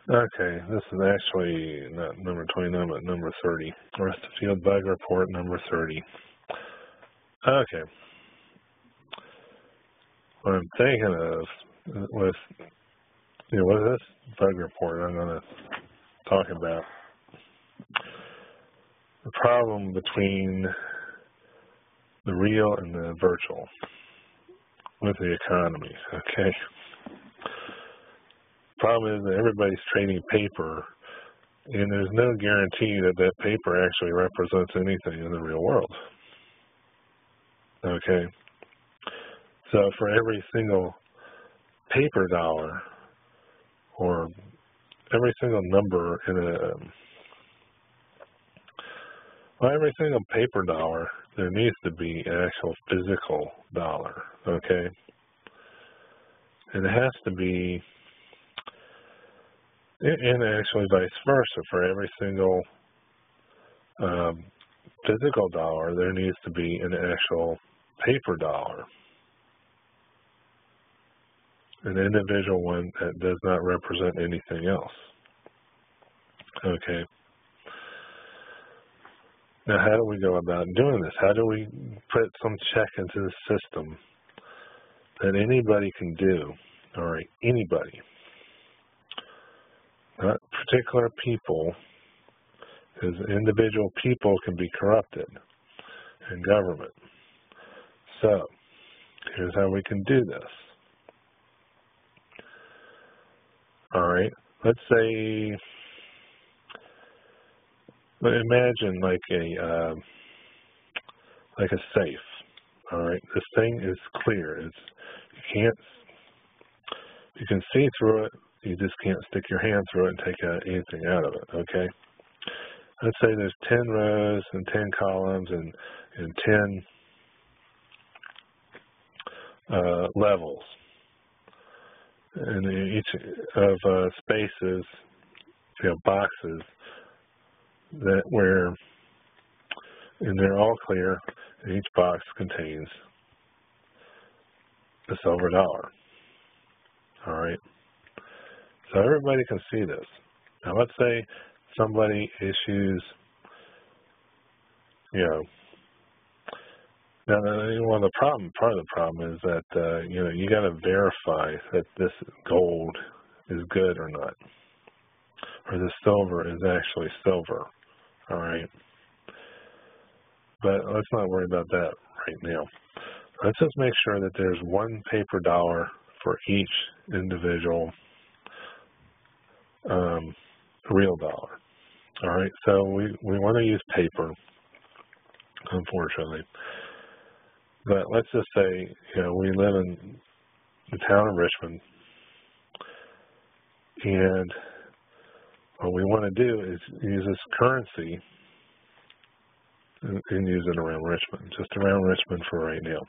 Okay, this is actually not number 29, but number 30. Rest of field bug report number 30. Okay, what I'm thinking of with, what is this bug report I'm going to talk about? The problem between the real and the virtual with the economy, okay? Problem is that everybody's trading paper, and there's no guarantee that that paper actually represents anything in the real world. Okay, so for every single paper dollar, or every single number in every single paper dollar, there needs to be an actual physical dollar. Okay, and it has to be. And actually vice versa, for every single physical dollar, there needs to be an actual paper dollar. An individual one that does not represent anything else. Okay. Now, how do we go about doing this? How do we put some check into the system that anybody can do? All right, anybody. Not particular people, because individual people can be corrupted in government. So, here's how we can do this. All right, let's say, imagine like a safe. All right, this thing is clear. You can see through it. You just can't stick your hand through it and take anything out of it, okay? Let's say there's 10 rows and 10 columns and 10 levels. And in each of spaces, boxes and they're all clear, and each box contains a silver dollar, all right? So everybody can see this. Now let's say somebody issues, now part of the problem is that, you got to verify that this gold is good or not, or the silver is actually silver, all right? But let's not worry about that right now. Let's just make sure that there's one paper dollar for each individual real dollar. All right, so we want to use paper, unfortunately. But let's just say, we live in the town of Richmond, and what we want to do is use this currency and use it around Richmond, just around Richmond for right now.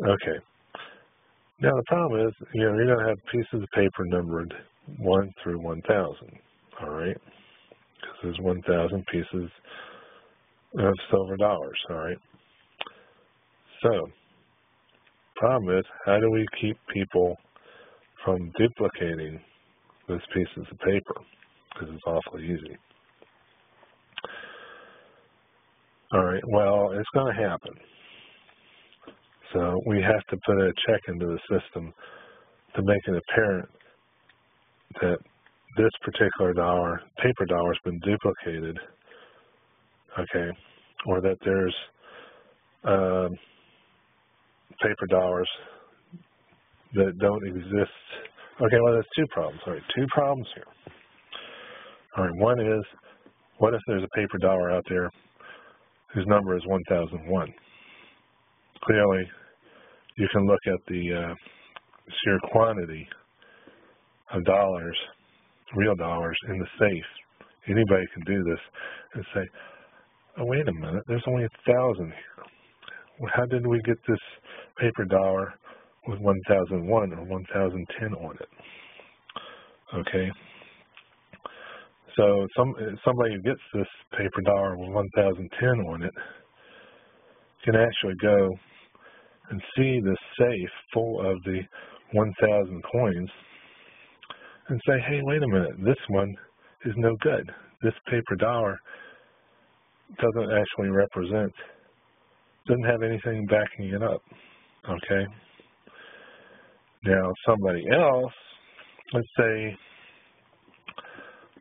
Okay. Now the problem is, you're going to have pieces of paper numbered 1 through 1,000, all right? Because there's 1,000 pieces of silver dollars, all right? So, problem is, how do we keep people from duplicating those pieces of paper? Because it's awfully easy. All right, well, it's going to happen. So we have to put a check into the system to make it apparent that this particular paper dollar has been duplicated, okay, or that there's paper dollars that don't exist. Okay, well, there's two problems. All right, two problems here. All right, one is, what if there's a paper dollar out there whose number is 1001? Clearly, you can look at the sheer quantity of dollars, real dollars, in the safe. Anybody can do this and say, oh, wait a minute, there's only 1,000 here. Well, how did we get this paper dollar with 1001 or 1010 on it? Okay. So somebody who gets this paper dollar with 1010 on it can actually go and see the safe full of the 1,000 coins and say, hey, wait a minute, this one is no good. This paper dollar doesn't actually doesn't have anything backing it up, okay? Now, somebody else, let's say,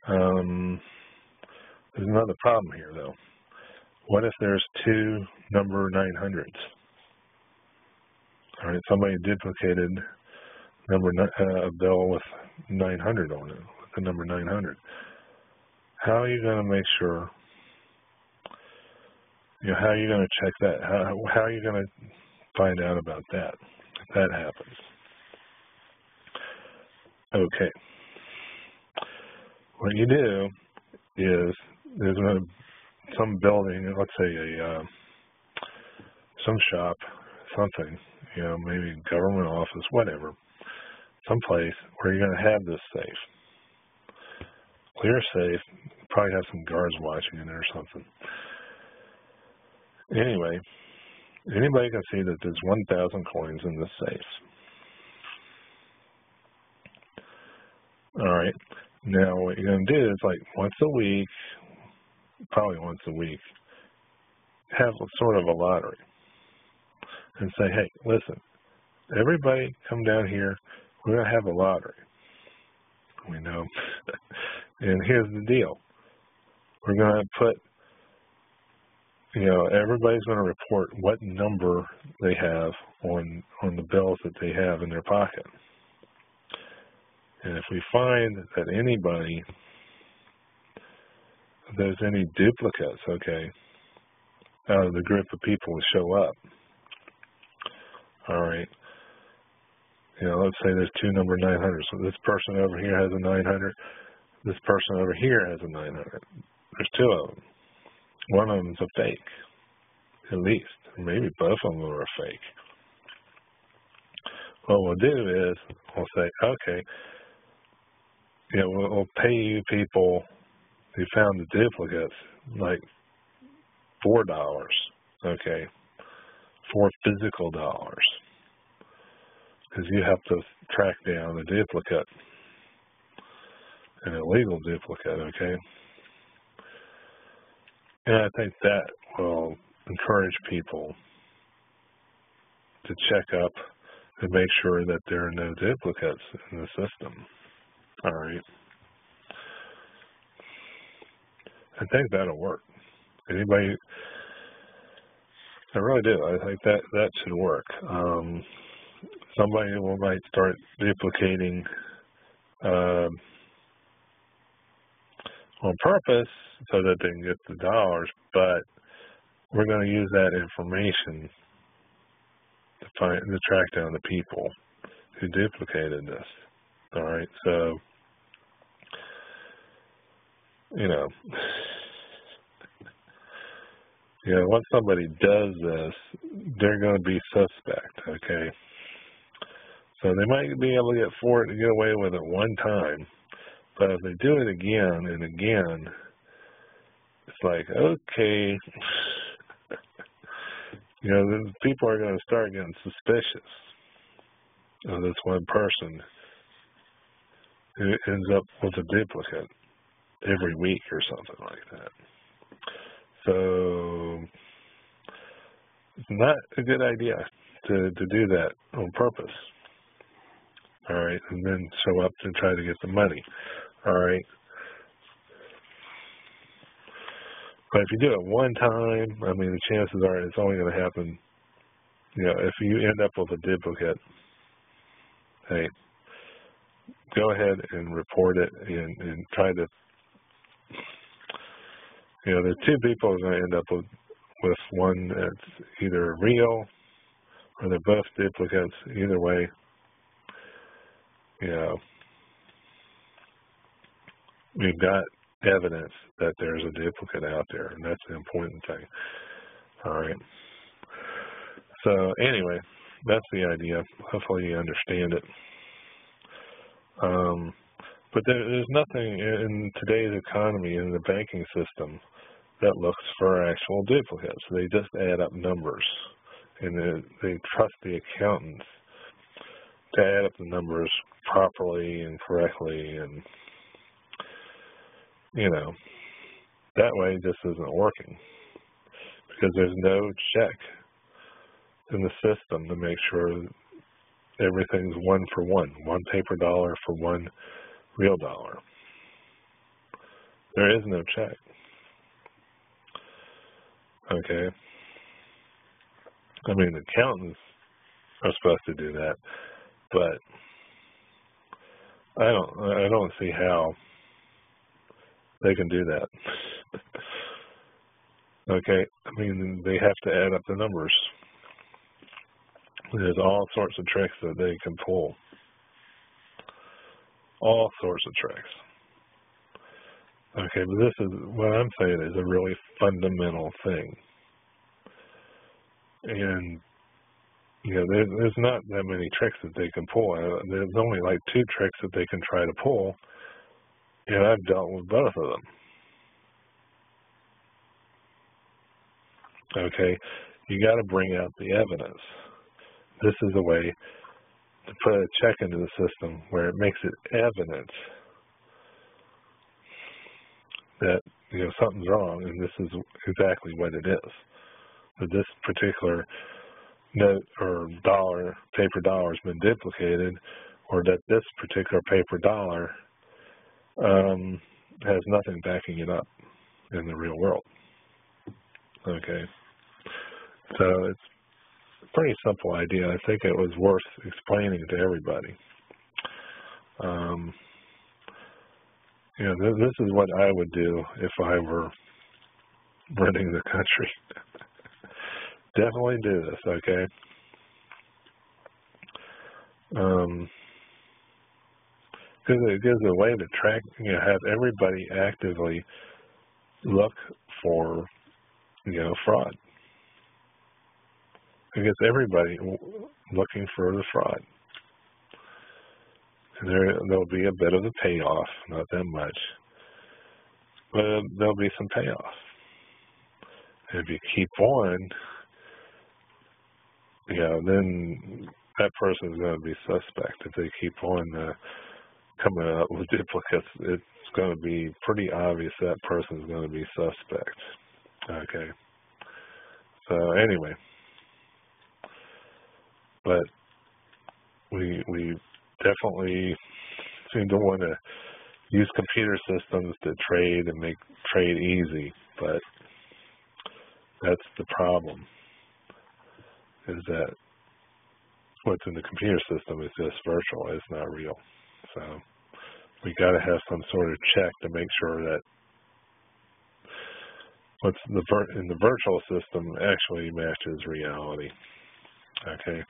there's another problem here, though. What if there's two number 900s? All right, somebody duplicated a bill with 900 on it, with the number 900. How are you going to make sure? How are you going to check that? How are you going to find out about that if that happens? Okay. What you do is there's some building, let's say some shop, something, maybe a government office, whatever, someplace where you're going to have this safe. Clear safe, probably have some guards watching in there or something. Anyway, anybody can see that there's 1,000 coins in this safe. All right. Now, what you're going to do is, like, probably once a week, have sort of a lottery and say, hey, listen, everybody come down here. We're going to have a lottery. We know. And here's the deal. We're going to put, everybody's going to report what number they have on the bills that they have in their pocket. And if we find that there's any duplicates, okay, out of the group of people who show up, all right, let's say there's two number 900. So this person over here has a 900. This person over here has a 900. There's two of them. One of them is a fake, at least. Maybe both of them are a fake. What we'll do is we'll say, okay, we'll pay you people who found the duplicates like $4, okay, 4 physical dollars, because you have to track down a duplicate, an illegal duplicate, okay? And I think that will encourage people to check up and make sure that there are no duplicates in the system. All right. I think that'll work. Anybody? I really do. I think that should work. Somebody might start duplicating on purpose so that they can get the dollars, but we're going to use that information to track down the people who duplicated this. All right, so once somebody does this, they're going to be suspect. Okay, so they might be able to get away with it one time, but if they do it again and again, it's like, okay, people are going to start getting suspicious of this one person who ends up with a duplicate every week or something like that. So it's not a good idea to do that on purpose. All right, and then show up to try to get the money. All right. But if you do it one time, the chances are it's only going to happen, if you end up with a duplicate, hey, go ahead and report it and try to, the two people are going to end up with one that's either real or they're both duplicates. Either way, we've got evidence that there's a duplicate out there, and that's the important thing. All right. So anyway, that's the idea. Hopefully you understand it. But there's nothing in today's economy, in the banking system, that looks for actual duplicates. They just add up numbers, and they trust the accountants to add up the numbers properly and correctly, and that way this isn't working because there's no check in the system to make sure everything's one for one paper dollar for one real dollar. There is no check. Okay. I mean, accountants are supposed to do that, but I don't see how they can do that. Okay. I mean, they have to add up the numbers. There's all sorts of tricks that they can pull. All sorts of tricks. Okay, but this is what I'm saying is a really fundamental thing. And, there's not that many tricks that they can pull. There's only like 2 tricks that they can try to pull, and I've dealt with both of them. Okay, you got to bring out the evidence. This is a way to put a check into the system where it makes it evident that something's wrong, and this is exactly what it is. That this particular note or paper dollar has been duplicated, or that this particular paper dollar has nothing backing it up in the real world. Okay, so it's a pretty simple idea. I think it was worth explaining to everybody. This is what I would do if I were running the country. Definitely do this, okay? Because it gives a way to track, have everybody actively look for, fraud. It gets everybody looking for the fraud. And there'll be a bit of a payoff, not that much, but there'll be some payoff. And if you keep on, then that person is going to be suspect. If they keep on coming up with duplicates, it's going to be pretty obvious that person is going to be suspect. Okay. So anyway, but we definitely seem to want to use computer systems to trade and make trade easy, but that's the problem, is that what's in the computer system is just virtual, it's not real. So we got to have some sort of check to make sure that what's in the virtual system actually matches reality. Okay?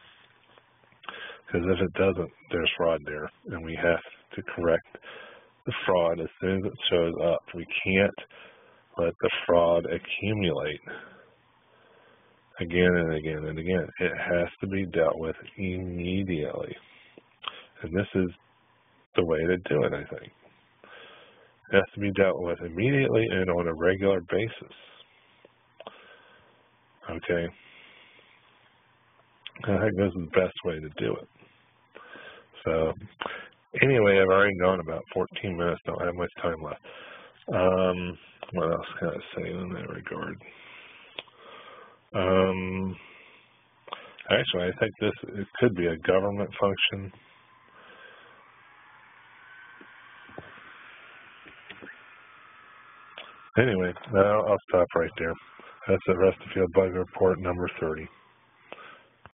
Because if it doesn't, there's fraud there, and we have to correct the fraud as soon as it shows up. We can't let the fraud accumulate again and again and again. It has to be dealt with immediately. And this is the way to do it, I think. It has to be dealt with immediately and on a regular basis. Okay? I think this is the best way to do it. So, anyway, I've already gone about 14 minutes. Don't have much time left. What else can I say in that regard? Actually, I think it could be a government function. Anyway, I'll stop right there. That's the Rest of Field Bug Report number 30.